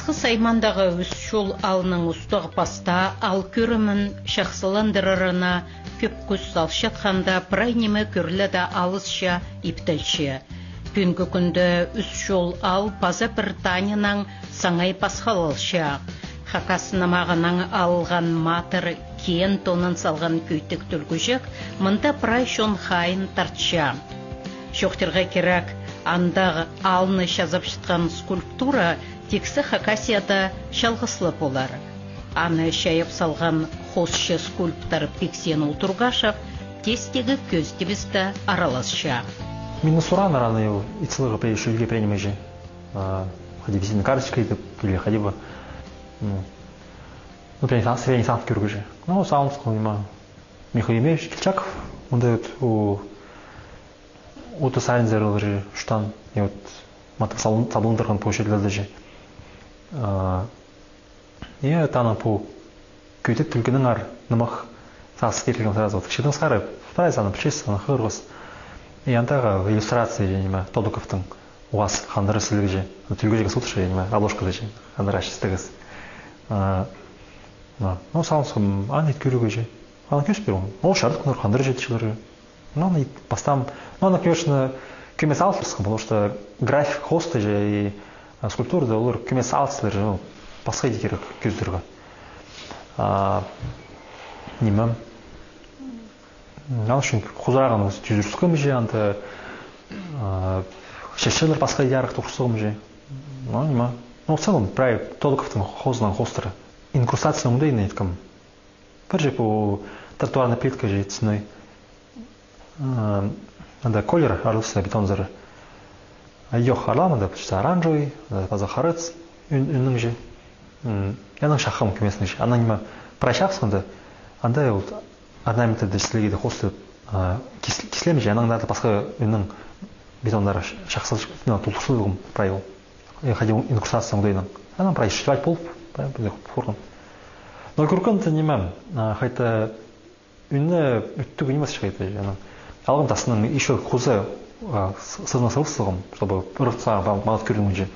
Басқы саймандағы үс жол алының ұстығы паста ал көрімін шақсыландырырына көп күз салшатқанда прайнемі көрлі да алысша иптелші. Күнгі күнді үс жол ал паза Британияның саңай пасхалылша. Хакасына мағынан алған матыр кен тонын салған көйтік түлгіжек, мұнда прайшон хайын тартша. Шоқтырға керек андақ алыны жазып шытқан скульптура тексі Хакасияда шалғыслы болар. Аны шайып салған хосшы скульптор Пиксен Ултургашев тестегі көздебізді араласша. Минусуран рано его и целого приезжали принимали. Ходи визитной карточкой или ходи бы. Ну, средний санкт кюргужи. Ну, саунского нема. Михаил Емельевич Кильчаков, он дает у Тусарин зерважи штан и вот матов салондархан поощряли же. И это она по кюйтек только нар намах саскирген сразу. Вчера скары прайс она причесана хыргос. И антага иллюстрации же нема Тодуковтың у вас хандыры сілігі же. Түлгіжігі сұлтышы же нема обложка же. Хандыра шестігіз. Ну, саунском анет кюргы же. Она кюспирон. Ол шардық нұр хандыры жетішілері. Ну, она и постам. Ну, она, конечно, кюмес алферском, потому что график хоста же и скульптуры да олар кюмес алферском же пасхайди керек көздерге. Немем. Ал үшін құзырағын жүзірсікім же, анты шешелер пасхайди арық тұқырсығым же. Ну, нема. Ну, в целом, правильно, Тодуковтың хозынан хостыры. Инкрустация умдейна еткім. Бір же по тротуарной плитке же ценой. Надо колер арлысы бетон зары. Йох арлама да почти оранжевый, паза харец үннің же. Яның шаққым кемесінің же. Ана нема прощақсың да, анда вот орнаменты слеги да хосты кислем же, яның да басқа үннің бетондары шақсыл тұлтықшылығым правил. Я ходил инкрустация умдейна. Она происшивать пол, правильно, форму. Но көркін нема, хотя үнні үттігі немес шығайды же. Алғым тасының еще хуже сызнасылсығым, чтобы ұрықса мағыт көрдің же.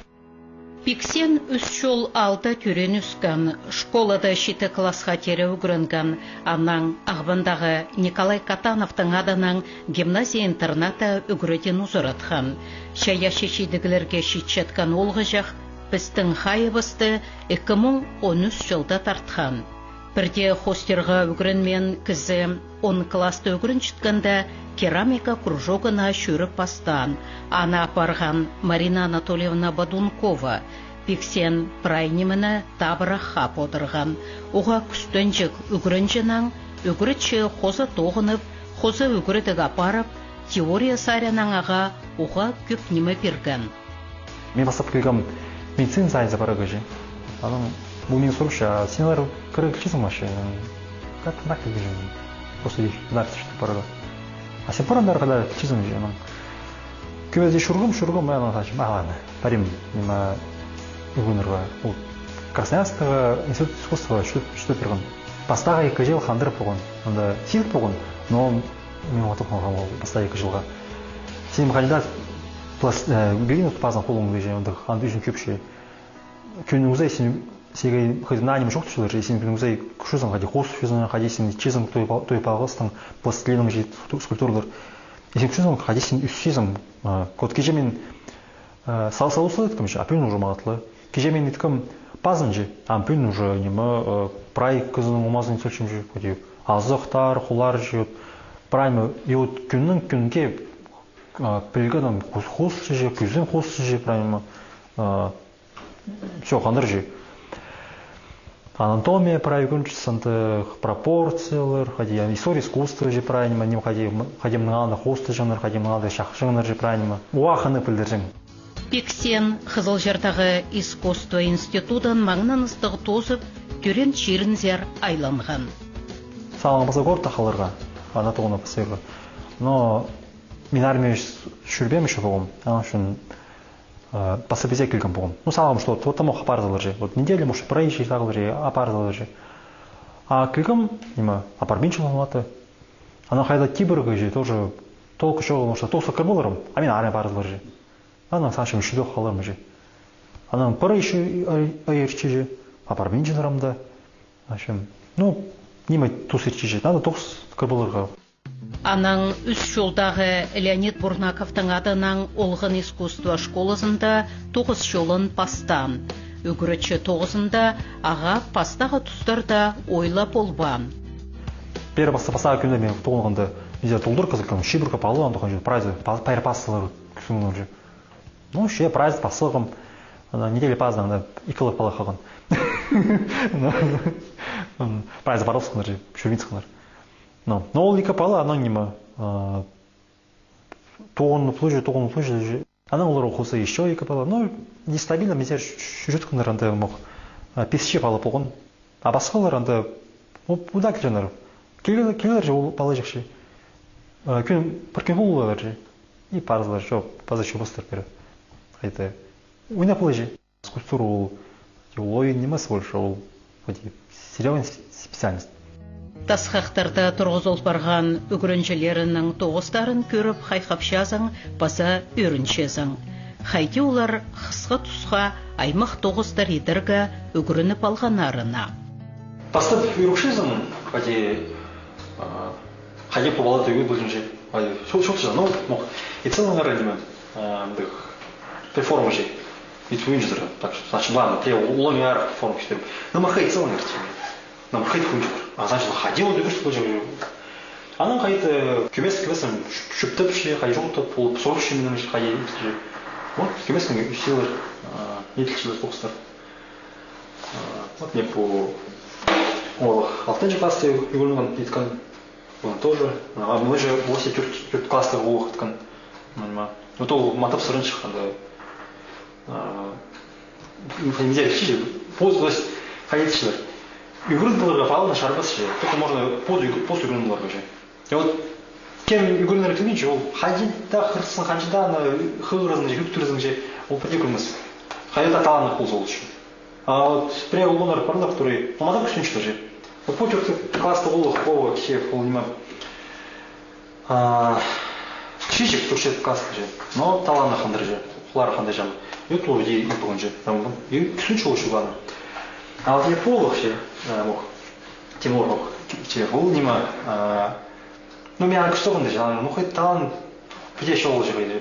Пиксен үс жол алда түрен үскен, школада шеті классқа тері үгірінген, анан ағбандағы Николай Катановтың аданың гимназия-интерната үгіретін ұзыратқан. Шая шешедігілерге шетшеткен олғы жақ, біздің хайыбысты 2013 жылда тартқан. Бірде хостерға үгірінмен кізі 10 класты үгірін шытканда керамика кружогына шүріп бастан. Ана апарған Марина Анатольевна Бадункова. Пиксен прайнеміні табыра хап отырған. Оға күстен жік үгірін жынан, үгірітші қозы тоғынып, қозы үгірітігі апарып, теория сарянан аға оға көп немі берген. Мен бастап келгім медицин сайын запарығы же. Бұл мен сұрышы, сенелер кірі кішісің машы? Как так келген же? Просто их знать, что парада. А сен парандар когда кішісің же? Көбеде шұрғым, мен аңғашым. Ладно, парим үгінірға. Ол Красноярского институт искусства что берген. Пастаға 2 жыл қандырып болған. Онда силіп болған, но мен отып қалған ол пастаға 2 жылға. Сенім кандидат берген пазан қолыңды же, онда қанды үшін көпші. Күнің ұзай сен сегей наним жоқ түшілер же, сен күнің ұзай күшізің, қади қос жүзің, қади сен чезің той пағыстың, пластилиным же скульптурлар. Сен күшізің, қади сен үссезің. Код кеже мен салысалы еткім же, апын уже мағатлы. Кеже мен еткім пазын же, апын уже немі прай кызының умазын сөлшім же, қади азықтар, құлар же, праймы. И вот күннің күнге білгенім қос же, күзін қос же, праймы. Все, қандар же. Анатомия правильно, пропорциялар, история искусства же правильно, не ходим на хосты жанр, ходим на шах жанр же правильно. Уаханы пілдіржің. Пиксен Қызылжардағы искусство институтын маңнан ыстығы тозып, түрен шерінзер айланған. Салған баса ғор тақаларға, анатомия пасырға. Но мен армия шүрбем еще болғым, ана үшін пособизе келген болғым. Ну, салғым, что вот там апарзалар же. Вот неделю, может, проезжий сағылар же, апарзалар же. А келгім, нема, апарбинчыл олаты. Ана қайда тибіргі же, тоже толық шоғы, может, толсы кірмоларым, а мен армия апарзалар же. Ана сашым шүдек қаларым же. Анан пара еще айырчыжы, апармен жыларамда. Ашым, ну, неме тусырчыжы, надо токс кырбылырга. Аның үс жолдағы Леонид Бурнаковтың адынан олғын искусство школасында 9 жолын пастан. Үгірітші 9-ында аға пастағы тұстарда ойлап олбан. Первый пастага күнде мен тоғылғанда везде толдыр қызықым, шибір капалы, андыған жүйді прайзы, пайыр пастылар күсіңін уже. Ну, ше прайз пастылығым, неделе паздағында икылық пала қалған. Прайзы барылсыңдар же, шүрмейсіңдар. Но ол екі пала, анан нема, тоғынны плыжы же. Анан олар оқылса еще екі пала. Ну, нестабильно, мен сер жүріткіндер анда моқ, песше палы болған. А басқалар анда, удак жанар. Келер же ол пала жақшы. Күн, бір күн олар же. И парзылар, жоқ, паза шубастар бері. Қайта, ойнап пала же. Скульптура ол ойын немес больше, ол сериалын специальность. Тасқақтарда тұрғызыл барған үгірінчелерінің тоғыстарын көріп хайқапшазың, баса өріншезің. Хайде олар қысқа тұсқа аймақ тоғыздар едіргі үгірініп алғанарына. Тастап өріншезің, хайде побалады өй бөлінже. Шоқшы, ну, и целый неме, реформа же. Ведь вынждыр, так что, значит, ладно, те уломи ар форму киштерим. Но мы хейт целый нерти. Нам хейт вынждыр. А значит, ходил, да что же. Анан хейт кюмесом шүптеп ше, хай жолтып, болып соршы менен ше хай же. Вот кюмесом силар етілшілер тоқыстар. Вот мне по олах 6 классы югулган иткан. Он тоже. А мы же 8 классы олах иткан. Вот ол матап сырын шыққанда. Нельзя решить, то есть ходить. Игры было попало на шарбас, только можно после игры было уже. И вот кем игры на рекламине, он ходить да хрстен ходить да на хылразный юктуризм же, он подигрымыз. Ходить да талант пользовал еще. А вот при улонар парда, который помогал все ничего же. Вот почему класс-то улох кого все полнима. Чичик тоже класс же, но талант на хандрже, хлар хандрже. Ют людей и понже, там и ключу шугана. А вот я полох все, мог Тимур мог, че волнима, ну меня что он даже, ну хоть там где шел же вроде,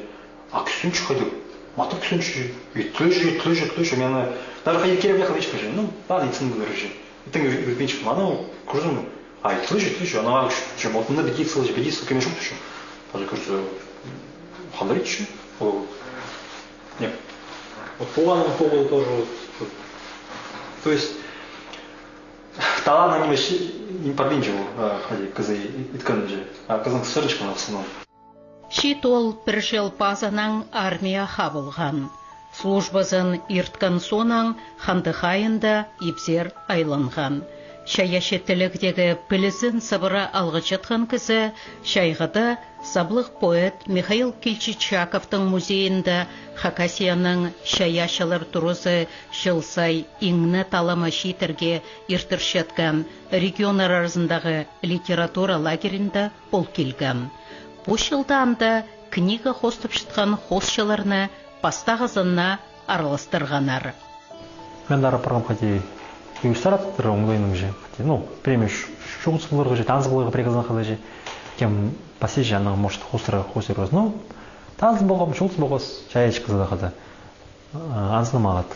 а ключу ходил, маток ключу и ключу, меня даже ходил керев ехал вечер же, ну ладно цены дороже, и ты вечер, ну кружим, а и ключу, она что вот на бедиться, конечно еще, даже кажется, хандрить еще, нет. Вот планом поводу тоже. То есть талант не подвинчивал, ходи, козы и тканджи, а козан сырочка на основном. Шитол пришел пазанан армия хабылған. Службасын ирткан сонан хандыхайында ипзер айланған. Шаяшеттілігдегі пілізін сабыра алғычытқан кізі шайғыда саблық поэт Михаил Кильчичаковтың музейінде Хакасияның шаяшылар тұрызы жылсай иңні талама шитерге иртіршеткен регионар арасындағы литература лагерінде ол келген. Бұл жылда анда книга хостып шытқан хостшыларны пастағызына араластырғанар. Мен дара программ иллюстратор оңдойның же, ну, премию шоуц булырга же, танц булырга приказан хада же, кем посеже ана может хостер, ну, танц болгом, шоуц болгос, чаячка задахада, анзынамагат.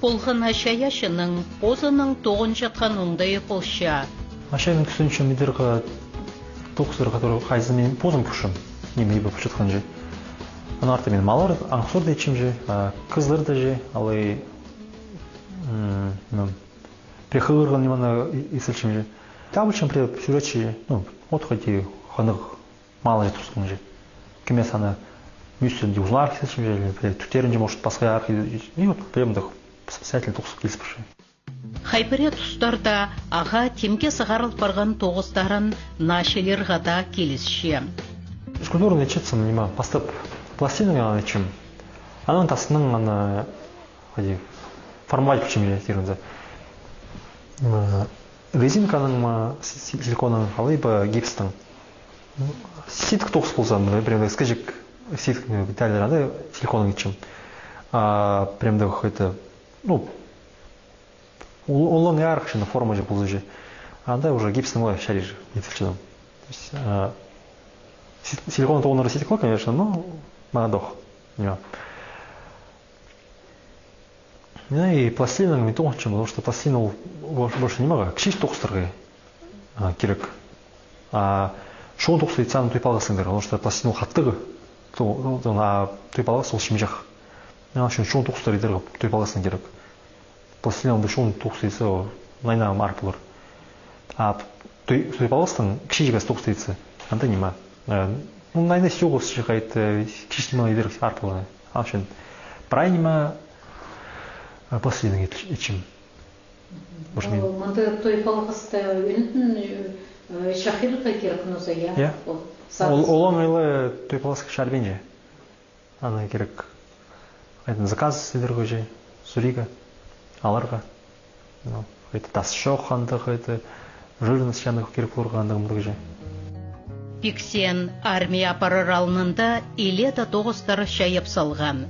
Полгын ашаяшының позының тоғын жатқан оңдайы полша. Ашаяның күсінші медерға тоқсыр, который хайзы мен позым күшім, неме ебі пұшытқан же. Ана арты мен малар, аңсор да ечім же, кызлар да же, алай прихылырған немана исілчім же. Табылчым при сюжетчі, ну, от ходи ханық мало же тұрсың же. Кемес ана мюстен де узлар кесілчім же, или түтерін же, может, басқа архи, и вот прямдық спасательный тұқсық келіспіші. Хайбіре тұстарда аға темге сығарыл барған тоғыздарын нашелер ғада келісші. Скульптурын ечетсін, нема, бастап пластинаға ана ечім. Анан тасының ана, ходи, формовать почему я резинканың силиконың либо гипстың ситк токс болса, прям скажик ситк детальдер анда силиконың ичим. прям да какой-то, ну, он яркий на форме же получил. А да, уже гипсный мой шариж, то есть силикон-то он рассекла, конечно, но молодох. И пластилин не то, потому что пластилин больше не могу. Кшиш токстеры кирик. А шон токстеры цены той паласындыр, потому что пластилин хаттыры, то на той палас ол шимжах. Я шон токстеры дыр той паласын кирик. Пластилин да шон токстеры найна марпулар. А той паластын кшижгас токстеры анда нема. Ну найна сёгос шихайт кшиш нема идер арпулар. А шон прайнима пластилин ичим. Мында той паласта үнтін шахирға керек ноза, я? Олон ойлы той паласка шарбенже. Ана керек. Заказ сидергі же, сурига, аларға. Тас шоқ андық, жырыныз шандық керек болырға андық мұндық же. Пиксен армия апарыр алынында илета тоғыстары шайып салған.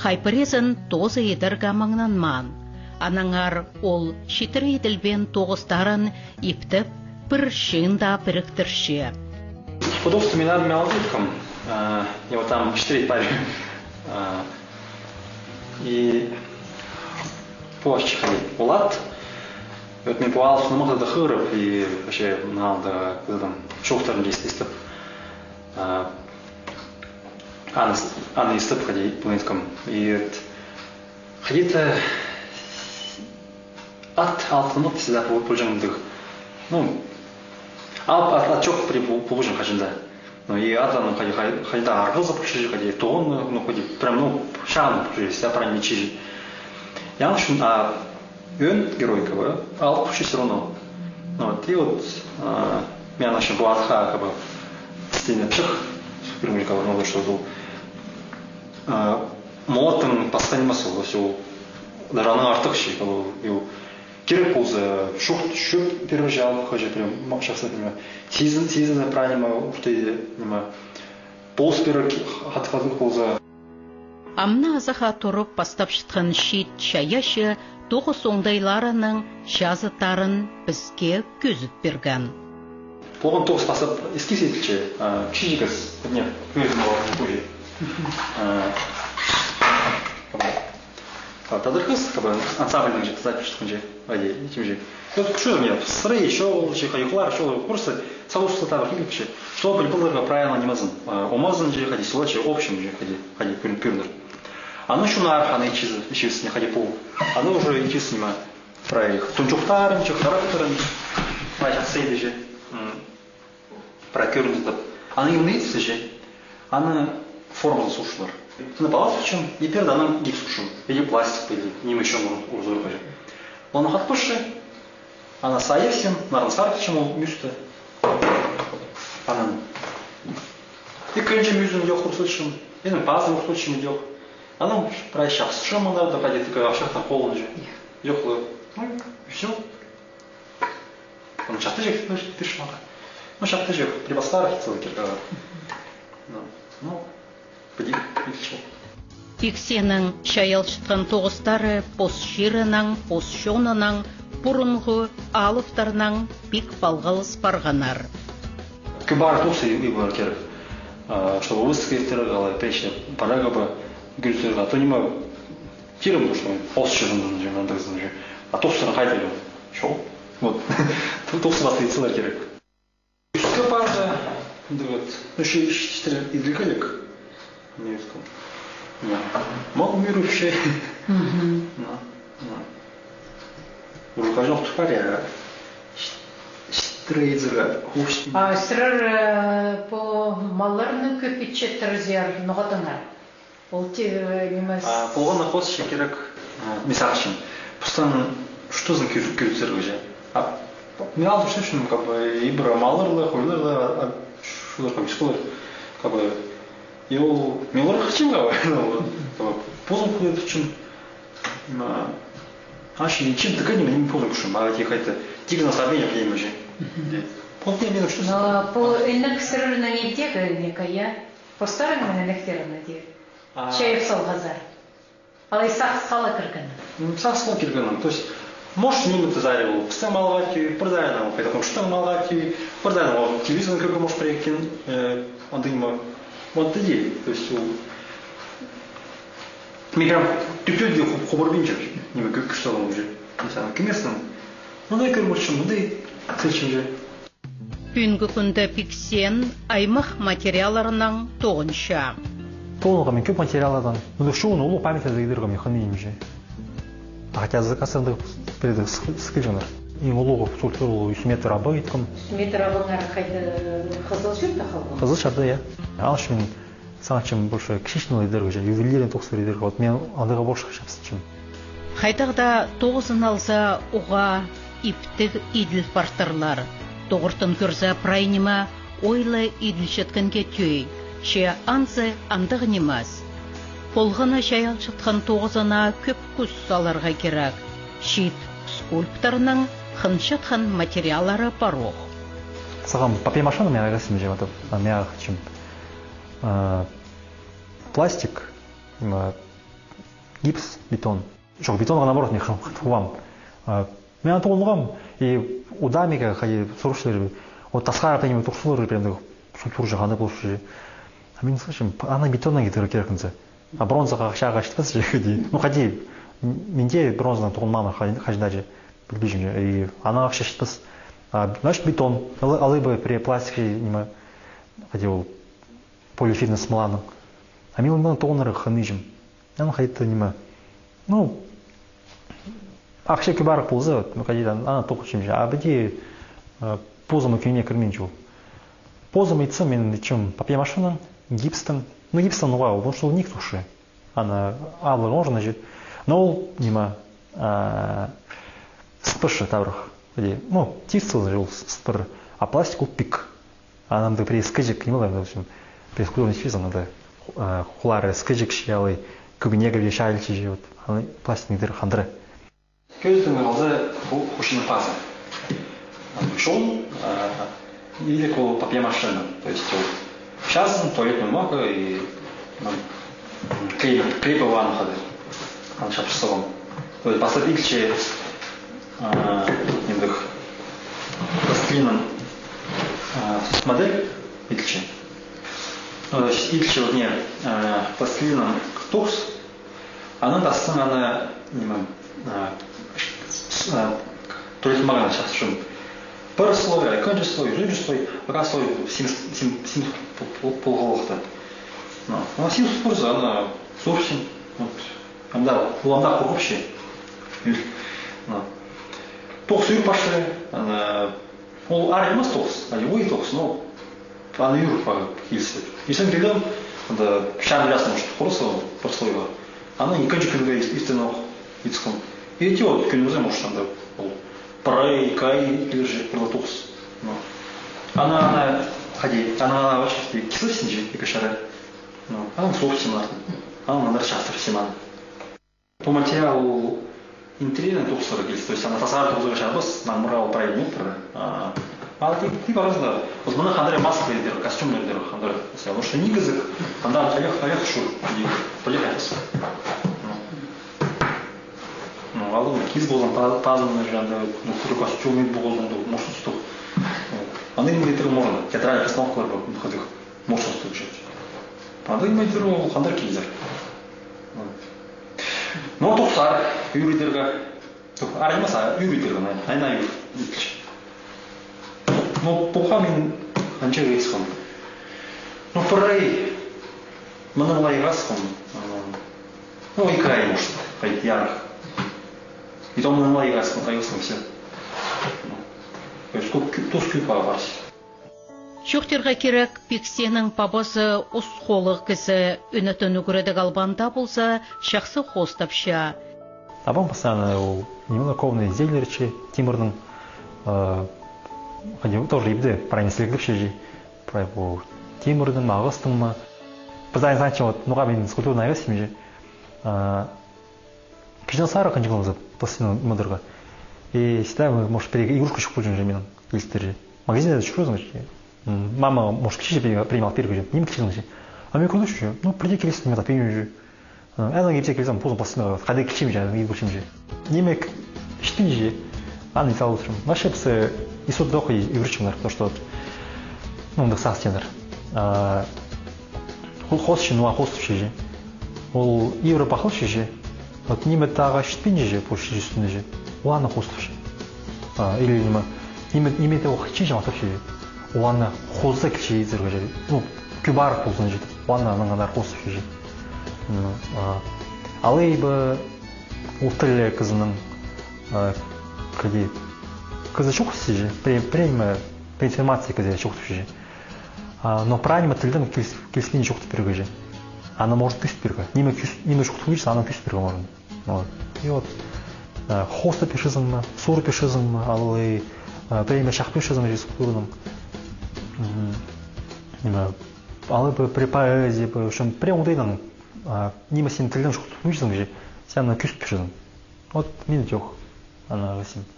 Хайпырезін тозы едірға маңнан ман. Анаңар ол шитірі еділбен тоғыстарын иптіп бір шында біріктірші. Удобствами над мелодитком. Его там 4 пари. И позже ходить. Улад. Вот мне повал, что много дохыров и вообще надо там шухтарн действительно. Анна из степ ходить по низком. И ходить от алтынок всегда получим дых. Ну, от чего при побужем ходим, да. Ну и от оно ходить да, аргал запущили ходить, то он ну ходить прям ну шан почти себя прям не чижи. Я начну ön геройка, ал почти все равно. Вот и вот меня начал буатха как бы стильно пших, пример как бы что был. Молотом постоянно массово все, даже она артакши как бы керек болса шөп пережал хотя прям сейчас например сезон правильно уртайды нема болс берек хатқадың болса Амна азаха тұрып бастап шытқан шит шаяшы тоғы соңдайларының жазытарын бізге көзіп берген. Болған тоғыз бастап еске сетілші кішігіз не көзім олардың көже. Тадыркыз, как бы ансамбльный же запись, что же, этим же. Вот что мне, сырые, еще хайхлар, что просто сообщество там вообще, что было правильно не мазан, умазан же ходи, силачи общим же ходи пюрнер. Оно еще на арханы чиз не ходи пол, оно уже чиз снимает про их тунчухтарен, чухтарен, значит сейды же про пюрнер, оно не умеет же, оно формулу слушала. На палатку чем и перед нам гипс ушел, или пластик, или ним еще узор тоже. Он хат пуши, она саевсим, народ сарки чему мюста, она. И кринжи мюзен идет хурсучим, и на пазом хурсучим идет. Она прощался, что мы надо доходить, такая вообще там холодно же, ёхло, ну и все. Он часто же ты шмак, ну часто же при бастарах целый кирка, ну. Пиксенің шайылшытқан тоғыстары пос ширының, пос шонының, бұрынғы алыфтарының пик балғылыс барғанар. Кыбар тоқсы үйбар керек, чтобы выставкефтері қалай пеші параға ба гүлтерға, то нема тирім, что пос ширының жемандығызын же, а тоқсырын қайдыры, шоу? Вот, тоқсы басты етсілер керек. Үскі барды, ну шештері идлікілік. Не искал. Мог мир вообще. Уже каждый в паре. Стрейзера. Срыр по маларны көпитче трезер ногатыңар. Ол те немес. Полгон нахос шекерек. Мисалшин. Просто что за кюльцер уже? Мне надо что как бы ибра маларлы, хуйларлы, что там школы как бы его милор хотим говорить, позом ходит чем, аж ничем так не позом кушаем, а эти какие-то тигр на сабине в нем уже. Вот мне что. Но по инак сырна не тега некая, по старому на лехтерна де. Чаев салгазар. Алай сақсқалы кіргін? Сақсқалы кіргін. То есть, можешь минуты зарил, псы малгати, продайна, поэтому что малгати, продайна, телевизор круг можешь приехать, он думает, вот идея, то есть мигрант тюрьмы хоборбинчик, не вы как что он уже, не знаю, кеместным, ну да, короче, ну да, зачем же? Күнгі күнді пиксен аймақ материаларынан тоғынша. Тоғынға мен көп материалlardan, ну что он улуг память загидырға мен ханейм же. Хотя заказанды перед скажем, и улуг султуру 100 метр абы иткім. 100 метр абыңар қайды қызыл жүрді қалған? Қызыл шарды, я. Алыш мен санатчым больше кишечный лидер же, ювелирный токс лидер, вот мен андыға больше хашапсычым. Қайтағда тоғызын алса оға иптік иділ партырлар. Тоғыртын көрзі прайнима ойлы иділшеткінге түй, ше анзы андығы немаз. Полғына шаял шытқан тоғызына көп күз саларға керек. Шит скульпторының қыншытқан материалары пароқ. Саған папье машина мен ағасым жем атып, мен ағычым. Пластик, гипс, бетон. Жоқ, бетонға наоборот мен қылам. Мен антоғылғам, и удамига, қай сұрышылыр, вот тасқара пәнеме тұқсылыр, прям султур жағаны болшы. А мен слышим, ана бетоннан кетірі керекінзі. А бронзаға шаға ашытпас же, ну қади, менде бронзадан тұғылмамын қажында же, білбейжім же, и ана ақша ашытпас. Значит, бетон, алыбы при пластике, неме, қади ол полиэфирный смоланың. А мен ондан тұғыныры қаныжым. Ана қайты неме, ну, ақша көбарық болзы, қадидан ана тоқышым же, а біде позымы күйіне кірмен жол. Позымы етсі мен чем папье машина, гипстың, ну гипстың оға, ол что ник туши, ана алыр можно жет, но ол неме спышы таврық, ну тифтыл жол спыр, а пластик ол пик, анамды при скыжик не было, в общем, при скудорный физом надо хулары скыжик шиялы, көбіне кірге шайлычы же, пластик недер хандры. Көздің алды хушының пазы. Шел или около папье машина. То есть сейчас туалетную бумагу и клейпы ванну ходы. Он сейчас пристовом. То есть поставить че немдых пластилином модель ильче. То есть ильче вот не пластилином токс. Она достана она туалет магазин сейчас шум. Бір слой, екінші слой, үшінші слой, бір слой сим полғалықты. Ана сим спорзы, ана совсем, анда уламда қорқыпшы. Тоқс үйір пашы, ол ар емес тоқс, ой тоқс, но ана үйір келісі. Есен келдім, анда шам жасын құрысы бір слойға. Ана екінші күнге істен оқ, етсіқым. И эти вот күнімізде может анда ол. Парай, кай, или же прилатукс. Она вообще кислый же, и кошара. Она собственно, она надо часто всема. По материалу интерьерный тукс родились, то есть она тазар тукс шарбас, нам мурал парай мутра. А ты по-разному. Вот мы на хандре маска лидер, костюм лидер хандре. Потому что не язык, хандра олег шур, полегайся. Алым киз болған тазының жанында күрі костюмы болған мощностық. Аны имейтері можно, театральный постановкалар бар, мұқадық мощностық жет. Аны имейтері ол қандар кейзер. Но тоқсар, үйридерға, ар емес, үйридерға, айна үйридерға. Но бұға мен анча ғайсқым. Но пырай, мұның лайғасқым, ну, икай может, қайт ярық. И то мы на лайгас контаюсом все. То есть туз күпа барс. Шоқтырға керек пиксенің пабасы ұсқолық кісі үнітіні көреді қалбанда болса шақсы қостапша. Абам постоянно немного ковные изделия Тимурның тоже ебді пронеслегдіп шежі. Тимурның мағыстың ма. Постоянно значит, вот, ну, мен скульптурный айғасым же. Кішін сары қанчы қылымызды пластилин модерға. И всегда мы, может, игрушку шықпыл жүн жеменің елістер же. Магазинде шықпыл жүн. Мама, может, кіші же принимал перег жүн. Нем кіші жүн. А мен көрді жүн. Ну, приди келесін мен тапейін жүн. Әнің епсе келсем, позым басына қадай кілчем же, еді бөлшем же. Немек іштін же, аны итал отырым. Наша псы исот доқы еврычымдар, то что ну, дықсақ стендер. Ол қос нуа қосып же. Ол Европа қыл же. Вот немет тағы іштпен же, пошты үстінде же. Оланы қосып же. Или немет оқычен же матап же. Оланы қозда кілче езіргі же. Ну, күбарық болсын же. Оланы анаңадар қосып же. Алайбы ол тілі қызының кызы шоқысы же, прямо информация кызы шоқысы же. Но правильно тілдің келіспейін шоқты бергі же. Она может күсіп бергі. Неме шоқты берсе, она күсіп бергі можно. И вот хоста пешізің ма, сор пешізің ма, алай прямо шақ пешізің же скурының. Алайбы при поэзии, прям ұдайдан неме сен тілдің шоқты берсің же, сен ана күсіп берсің. Вот мен жоқ, ана ғасым.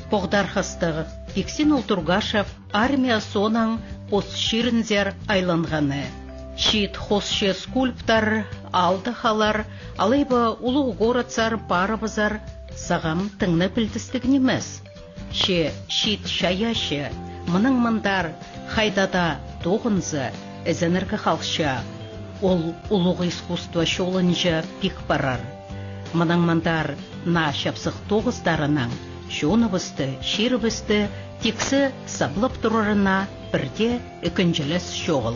Поғдархастығы Пиксин Ултургашев армия сонан постширінзер айланғаны. Шит хосше скульптор, алдахалар, алайбы улу городцар барыбызар сағам тыңны білдістік немес. Шит шаяшы, мұның мұндар хайдада тоғынзы әзініргі қалша. Ол улуғы искусство шолынжы пик барар. Мұның мұндар на шапсық тоғыздарынан шоныбысты, шерібісті тексі саблып тұрырына бірде үкінжіліс шоғыл.